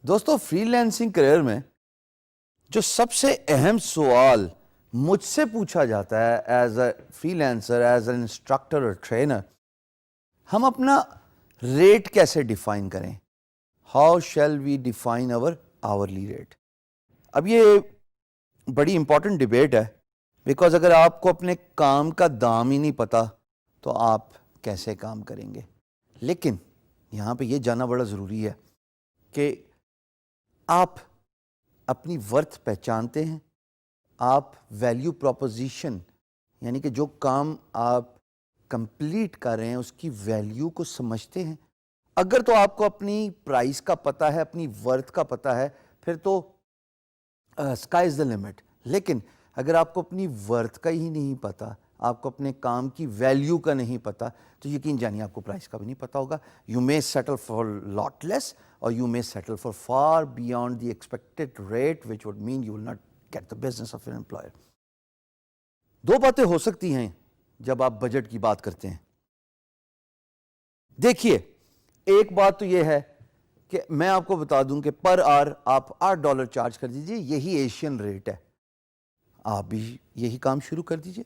دوستو free lancing career میں جو سب سے اہم سوال مجھ سے پوچھا جاتا ہے as a freelancer, as an instructor اور ٹرینر، ہم اپنا ریٹ کیسے ڈیفائن کریں؟ How shall we define our hourly rate? اب یہ بڑی امپورٹنٹ ڈیبیٹ ہے، بیکاز اگر آپ کو اپنے کام کا دام ہی نہیں پتا تو آپ کیسے کام کریں گے؟ لیکن یہاں پہ یہ جاننا بڑا ضروری ہے کہ آپ اپنی ورتھ پہچانتے ہیں، آپ ویلیو پروپوزیشن یعنی کہ جو کام آپ کمپلیٹ کر رہے ہیں اس کی ویلیو کو سمجھتے ہیں؟ اگر تو آپ کو اپنی پرائس کا پتہ ہے، اپنی ورتھ کا پتہ ہے، پھر تو اسکائی از دا لمٹ. لیکن اگر آپ کو اپنی ورتھ کا ہی نہیں پتا، آپ کو اپنے کام کی ویلیو کا نہیں پتا، تو یقین جانیے آپ کو پرائس کا بھی نہیں پتا ہوگا. You may settle for lot less اور you may settle for for beyond the expected rate which would mean you will not get the business of an employer. دو باتیں ہو سکتی ہیں جب آپ بجٹ کی بات کرتے ہیں. دیکھیے، ایک بات تو یہ ہے کہ میں آپ کو بتا دوں کہ پر آر آپ $8 چارج کر دیجئے، یہی ایشین ریٹ ہے. آپ بھی یہی کام شروع کر دیجئے،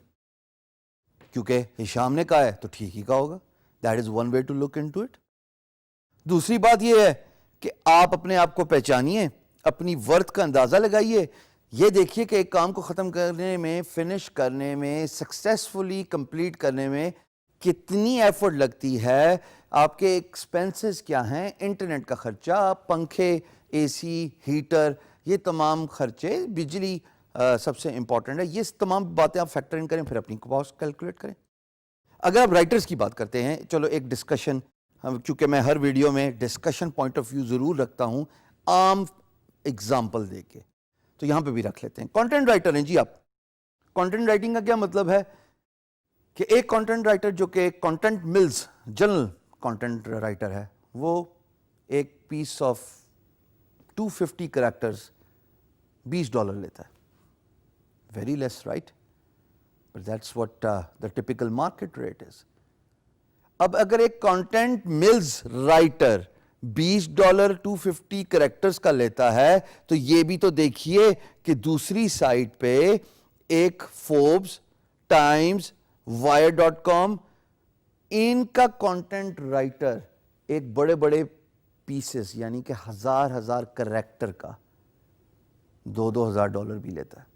کیونکہ ہشام نے کہا ہے تو ٹھیک ہی کہا ہوگا. That is one way to look into it. دوسری بات یہ ہے کہ آپ اپنے آپ کو پہچانیے، اپنی ورتھ کا اندازہ لگائیے. یہ دیکھیے کہ ایک کام کو ختم کرنے میں، فنش کرنے میں، سکسیسفلی کمپلیٹ کرنے میں کتنی ایفرٹ لگتی ہے، آپ کے ایکسپینسز کیا ہیں، انٹرنیٹ کا خرچہ، پنکھے، اے سی، ہیٹر، یہ تمام خرچے، بجلی سب سے امپورٹنٹ ہے. یہ تمام باتیں آپ فیکٹر ان کریں، پھر اپنی کاسٹ کیلکولیٹ کریں. اگر آپ رائٹرز کی بات کرتے ہیں، چلو ایک ڈسکشن، چونکہ میں ہر ویڈیو میں ڈسکشن پوائنٹ آف ویو ضرور رکھتا ہوں عام اگزامپل دے کے، تو یہاں پہ بھی رکھ لیتے ہیں. کانٹینٹ رائٹر ہیں جی آپ. کانٹینٹ رائٹنگ کا کیا مطلب ہے کہ ایک کانٹینٹ رائٹر جو کہ content mills general content writer ہے، وہ ایک پیس آف 250 کریکٹرز $20 لیتا ہے. Very less, right? But that's what the typical market rate is. اب اگر ایک کانٹینٹ ملز رائٹر $20 250 کریکٹرز کا لیتا ہے، تو یہ بھی تو دیکھیے کہ دوسری سائٹ پہ ایک فوربس، ٹائمز، wire.com، ان کا کانٹینٹ رائٹر ایک بڑے بڑے پیسز یعنی کہ ہزار کریکٹر کا $2,000 بھی لیتا ہے.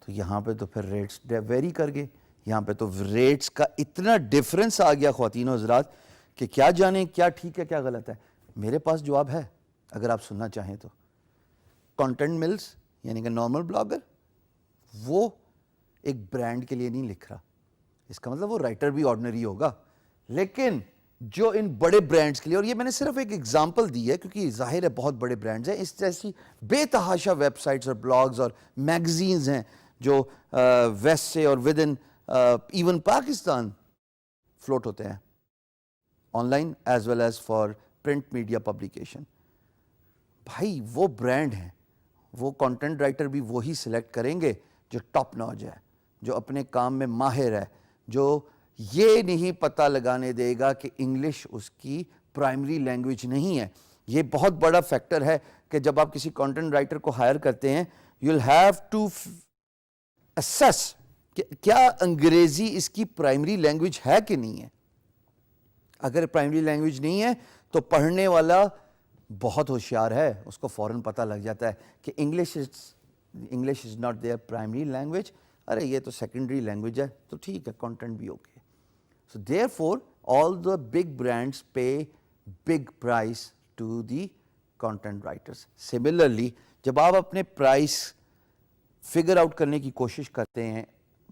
تو یہاں پہ تو پھر ریٹس ویری کر گئے. یہاں پہ تو ریٹس کا اتنا ڈفرنس آ گیا خواتین و حضرات کہ کیا جانیں کیا ٹھیک ہے کیا غلط ہے. میرے پاس جواب ہے اگر آپ سننا چاہیں تو. کانٹینٹ ملز یعنی کہ نارمل بلاگر، وہ ایک برانڈ کے لیے نہیں لکھ رہا. اس کا مطلب وہ رائٹر بھی آرڈنری ہوگا، لیکن جو ان بڑے برانڈز کے لیے، اور یہ میں نے صرف ایک ایگزامپل دی ہے کیونکہ ظاہر ہے بہت بڑے برانڈز ہیں، اس جیسی بے تحاشا ویب سائٹس اور بلاگز اور میگزینز ہیں جو ویسٹ سے اور within even Pakistan float ہوتے ہیں، online as well as for print media publication. بھائی وہ برانڈ ہیں، وہ کانٹینٹ رائٹر بھی وہی سلیکٹ کریں گے جو ٹاپ ناچ ہے، جو اپنے کام میں ماہر ہے، جو یہ نہیں پتہ لگانے دے گا کہ انگلش اس کی پرائمری لینگویج نہیں ہے. یہ بہت بڑا فیکٹر ہے کہ جب آپ کسی کانٹینٹ رائٹر کو ہائر کرتے ہیں، you will have to assess کہ کیا انگریزی اس کی پرائمری لینگویج ہے کہ نہیں ہے. اگر پرائمری لینگویج نہیں ہے تو پڑھنے والا بہت ہوشیار ہے، اس کو فوراً پتہ لگ جاتا ہے کہ English is not their primary language, ارے یہ تو سیکنڈری لینگویج ہے، تو ٹھیک ہے کانٹینٹ بھی okay. So therefore, all the big brands pay big price to the content writers. Similarly, جب آپ اپنے پرائس فگر آؤٹ کرنے کی کوشش کرتے ہیں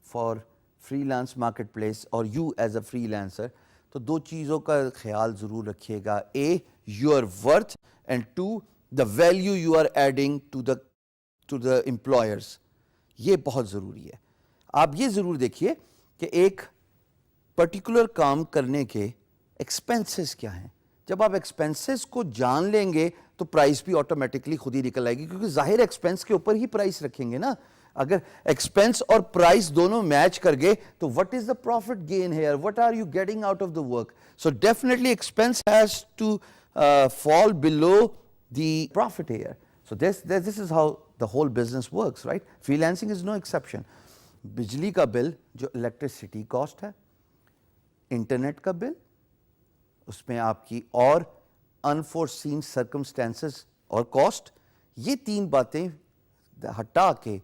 for freelance marketplace اور you as a freelancer, تو دو چیزوں کا خیال ضرور رکھیے گا. A your worth and two the value you are adding to the employers. یہ بہت ضروری ہے. آپ یہ ضرور دیکھیے کہ ایک پرٹیکولر کام کرنے کے ایکسپینسز کیا ہیں. جب آپ ایکسپینسز کو جان لیں گے تو پرائس بھی آٹومیٹکلی خود ہی نکل آئے گی، کیونکہ ظاہر ایکسپینس کے اوپر ہی پرائس رکھیں گے نا. اگر ایکسپینس اور پرائس دونوں میچ کر گئے تو what is the profit gain here, what are you getting out of the work. So definitely expense has to fall below the profit here. So this is how the whole business works, right? Freelancing is no exception. بجلی کا بل جو electricity cost ہے, internet کا بل, اس میں آپ کی اور انفورسین circumstances اور کاسٹ, یہ 3 باتیں ہٹا کے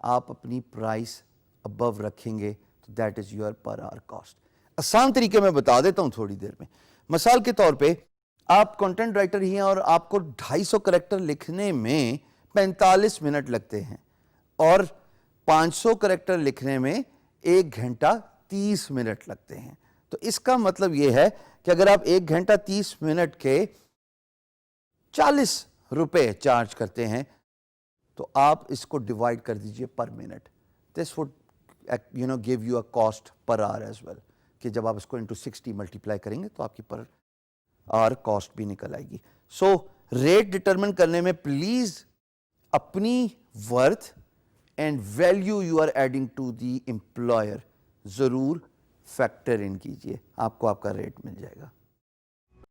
آپ اپنی پرائس ابو رکھیں گے تو that is your per hour cost. آسان طریقے میں بتا دیتا ہوں تھوڑی دیر میں. مثال کے طور پہ آپ کنٹینٹ رائٹر ہی ہیں اور آپ کو 250 کریکٹر لکھنے میں 45 منٹ لگتے ہیں اور 500 کریکٹر لکھنے میں 1 گھنٹہ 30 منٹ لگتے ہیں. تو اس کا مطلب یہ ہے کہ اگر آپ 1 گھنٹہ 30 منٹ کے 40 روپے چارج کرتے ہیں تو آپ اس کو ڈیوائڈ کر دیجئے per minute. This would give you a cost per hour as well, کہ جب آپ اس کو into 60 ملٹیپلائی کریں گے تو آپ کی پر آور کاسٹ بھی نکل آئے گی. سو ریٹ ڈٹرمن کرنے میں پلیز اپنی worth and value you are adding to the employer ضرور فیکٹر ان کیجئے, آپ کو آپ کا ریٹ مل جائے گا.